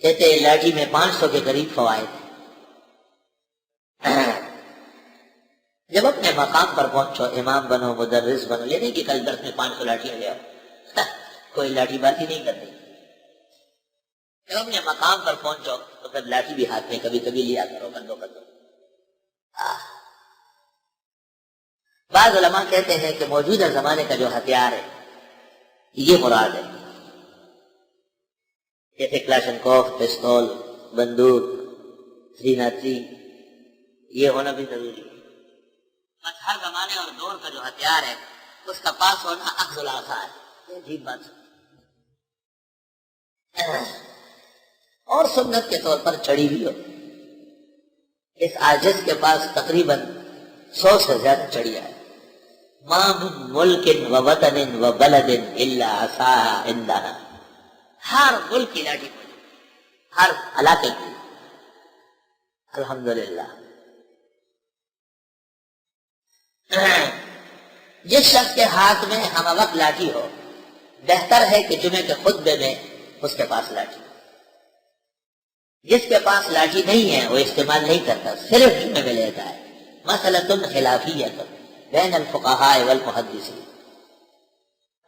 کہتے ہیں لاٹھی میں 500 کے قریب فوائد ہیں۔ جب اپنے مقام پر پہنچو، امام بنو، مدرس بنو، یہ نہیں کہ کل درس میں 500 لاٹھیاں لے آؤ، کوئی لاٹھی بازی نہیں کرتی۔ جب اپنے مقام پر پہنچو تو پھر لاٹھی بھی ہاتھ میں کبھی کبھی لیا کرو، کندھوں کندھوں۔ بعض علماء کہتے ہیں کہ موجودہ زمانے کا جو ہتھیار ہے یہ مراد ہے، جیسے کلاشنکوف، پستول، بندوق، 303، یہ ہونا بھی ضروری ہے۔ بس ہر زمانے اور دور کا جو ہتھیار ہے اس کا پاس ہونا اخذ العصا ہے، یہ عجیب بات ہے۔ اور سنت کے طور پر چھڑی بھی ہو، اس عاجز کے پاس تقریباً 100 سے زیادہ چھڑیاں ہیں۔ ما من ملک و وطن و بلد الا عصاها عندنا، ہر ملک کی لاٹھی ہر علاقے کی، الحمدللہ۔ جس شخص کے ہاتھ میں ہم وقت لاٹھی ہو، بہتر ہے کہ جمعے کے خطبے میں اس کے پاس لاٹھی۔ جس کے پاس لاٹھی نہیں ہے وہ استعمال نہیں کرتا، صرف جمعے میں لیتا ہے۔ مسئلۃ خلافیۃ بین الفقہاء والمحدثین،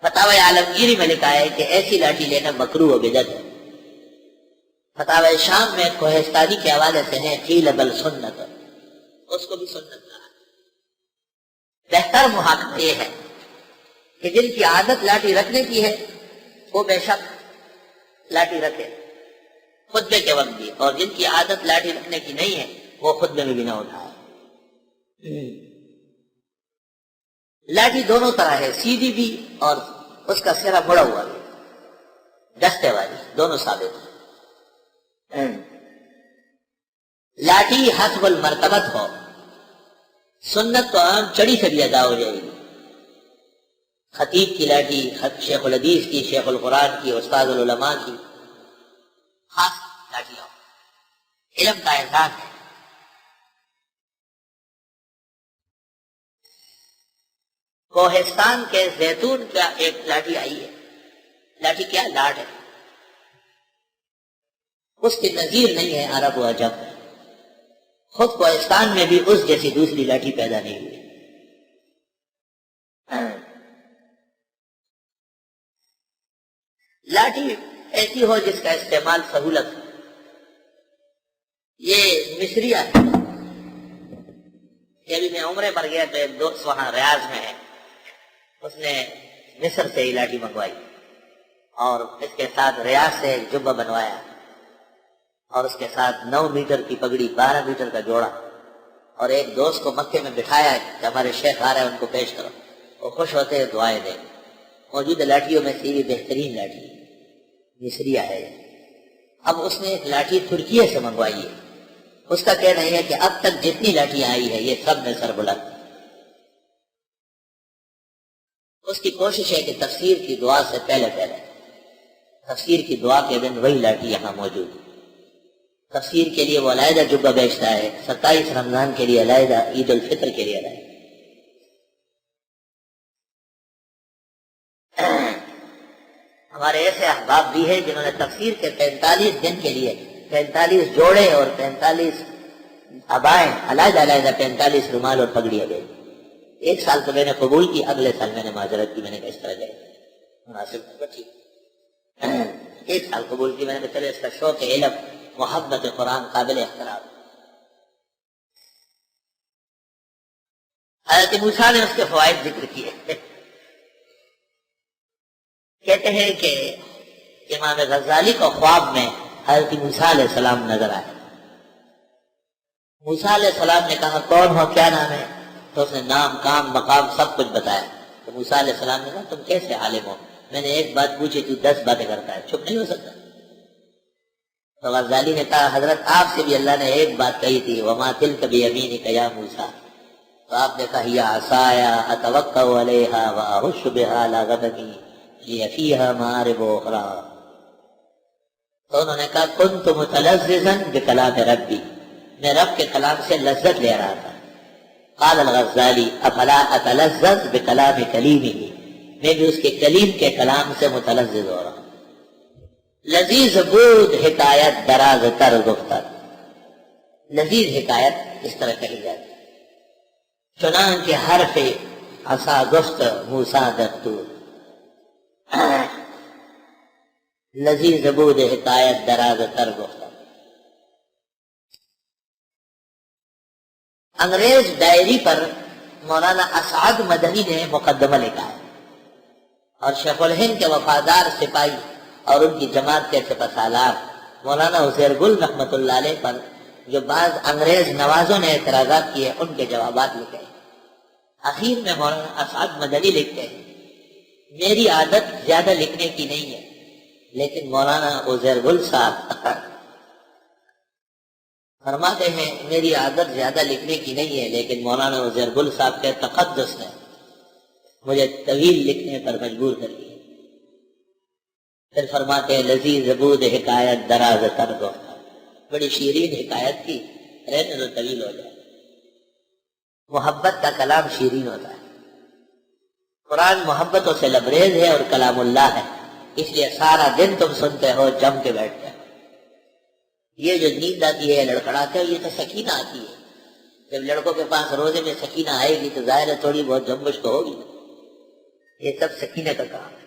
فتاوی عالمگیری میں لکھا ہے کہ ایسی لاٹھی لینا مکروہ و بدعت ہے۔ فتاوی شام میں کوہستانی کے حوالے سے ہے قیل بل سنت، اس کو بھی سنت کہا۔ بہتر محاکمہ یہ ہے کہ جن کی عادت لاٹھی رکھنے کی ہے وہ بے شک لاٹھی رکھے خطبے کے وقت بھی، اور جن کی عادت لاٹھی رکھنے کی نہیں ہے وہ خطبے میں بھی نہ اٹھائے۔ لاٹھی دونوں طرح ہے، سیدھی بھی اور اس کا سرا بڑا ہوا بھی، دستے والی، دونوں ثابت ہیں۔ لاٹھی حسب المرتبت ہو، سنت تو عام چڑی سے بھی ادا ہو جائے گی۔ خطیب کی لاٹھی، شیخ الحدیث کی، شیخ القرآن کی، استاد العلماء کی، خاص لاٹھی ہو، علم کا احساس ہے۔ کوہستان کے زیتون کا ایک لاٹھی آئی ہے، لاٹھی کیا لاٹ ہے، اس کی نظیر نہیں ہے عرب و عجم میں، خود کوہستان میں بھی اس جیسی دوسری لاٹھی پیدا نہیں ہوئی۔ لاٹھی ایسی ہو جس کا استعمال سہولت ہے، یہ مصریہ ہے۔ جب میں عمرے پر گیا تو ایک دوست وہاں ریاض میں ہے، اس نے مصر سے ہی لاٹھی منگوائی اور اس کے ساتھ ریاض سے ایک جبہ بنوایا اور اس کے ساتھ 9 میٹر کی پگڑی، 12 میٹر کا جوڑا، اور ایک دوست کو مکے میں بٹھایا کہ ہمارے شیخ آ رہے ہیں ان کو پیش کرو، وہ خوش ہوتے ہیں، دعائیں دیں۔ موجودہ لاٹھیوں میں سے یہ بہترین لاٹھی مصریہ ہے۔ اب اس نے ایک لاٹھی ترکیے سے منگوائی ہے، اس کا کہنا ہے کہ اب تک جتنی لاٹھیاں آئی ہے یہ سب میں سر بلند۔ اس کی کوشش ہے کہ تفسیر کی دعا سے پہلے تفسیر کی دعا کے دن وہی لاٹھی یہاں موجود ہے۔ تفسیر کے لیے وہ علیحدہ جبہ بیچتا ہے، 27 رمضان کے لیے علیحدہ، عید الفطر کے لیے علیحدہ۔ ہمارے ایسے احباب بھی ہیں جنہوں نے تفسیر کے 45 دن کے لیے 45 جوڑے اور 45 عبائیں علیحدہ علیحدہ، 45 رومال اور پگڑیاں گئے۔ ایک سال تو میں نے قبول کی، اگلے سال میں نے معذرت کی، میں نے کہا اس طرح جائے مناسب ٹھیک۔ ایک سال قبول کی، میں نے کہا چلے اس کا شوق علم، محبت قرآن قابل احترام۔ حضرت موسیٰ نے اس کے فوائد ذکر کیے۔ کہتے ہیں کہ امام غزالی کو خواب میں حضرت موسیٰ علیہ السلام نظر آئے۔ موسیٰ علیہ السلام نے کہا کون ہو، کیا نام ہے؟ تو اس نے نام، کام، مقام سب کچھ بتایا۔ تو موسیٰ علیہ السلام نے کہا تم کیسے عالم ہو؟ میں نے ایک بات پوچھی، تو 10 باتیں کرتا ہے، چپ نہیں ہو سکتا۔ تو غزالی نے کہا حضرت آپ سے بھی اللہ نے ایک بات کہی تھی، وما تلک بیمینک یا موسیٰ، تو آپ نے کہا ہی عصای اتوکأ علیہا واہش بہا علی غنمی لی فیہا مآرب اخری۔ تو انہوں نے کہا کنت متلذذا بکلام ربی، میں رب کے کلام سے لذت لے رہا تھا۔ قال الغزالی افلا اتلذذ بکلام کلیمہ، میں بھی اس کے کلیم کے کلام سے متلذذ ہو رہا ہوں۔ لذیذ بود حکایت دراز تر گفتن. لذیذ حکایت اس طرح کہی جاتی. چنانچہ حرف عصا گفت موسیٰ در طور. لذیذ بود حکایت دراز تر گفتن. انگریز ڈائری پر مولانا اسعد مدنی نے مقدمہ لکھا ہے اور شیخ الہند کے وفادار سپاہی اور ان کی جماعت کے سپہ سالار مولانا حسین گل رحمۃ اللہ علیہ پر جو بعض انگریز نوازوں نے اعتراضات کیے ان کے جوابات لکھے. اخیر میں مولانا اسعد مدنی لکھتے ہیں میری عادت زیادہ لکھنے کی نہیں ہے لیکن مولانا عزیر گل صاحب فرماتے ہیں میری عادت زیادہ لکھنے کی نہیں ہے لیکن مولانا عزیر گل صاحب کے تقدس نے مجھے طویل لکھنے پر مجبور کر دیا. پھر فرماتے ہیں لذیذ بود حکایت دراز تر گفتن. بڑی شیرین حکایت تھی رہنے تو طویل ہو جائے. محبت کا کلام شیرین ہوتا ہے. قرآن محبتوں سے لبریز ہے اور کلام اللہ ہے اس لیے سارا دن تم سنتے ہو جم کے بیٹھتے ہو. یہ جو نیند آتی ہے لڑکڑاتے ہو یہ تو سکینہ آتی ہے. جب لڑکوں کے پاس روزے میں سکینہ آئے گی تو ظاہر ہے تھوڑی بہت جنبش تو ہوگی. یہ سب سکینہ کا کام ہے.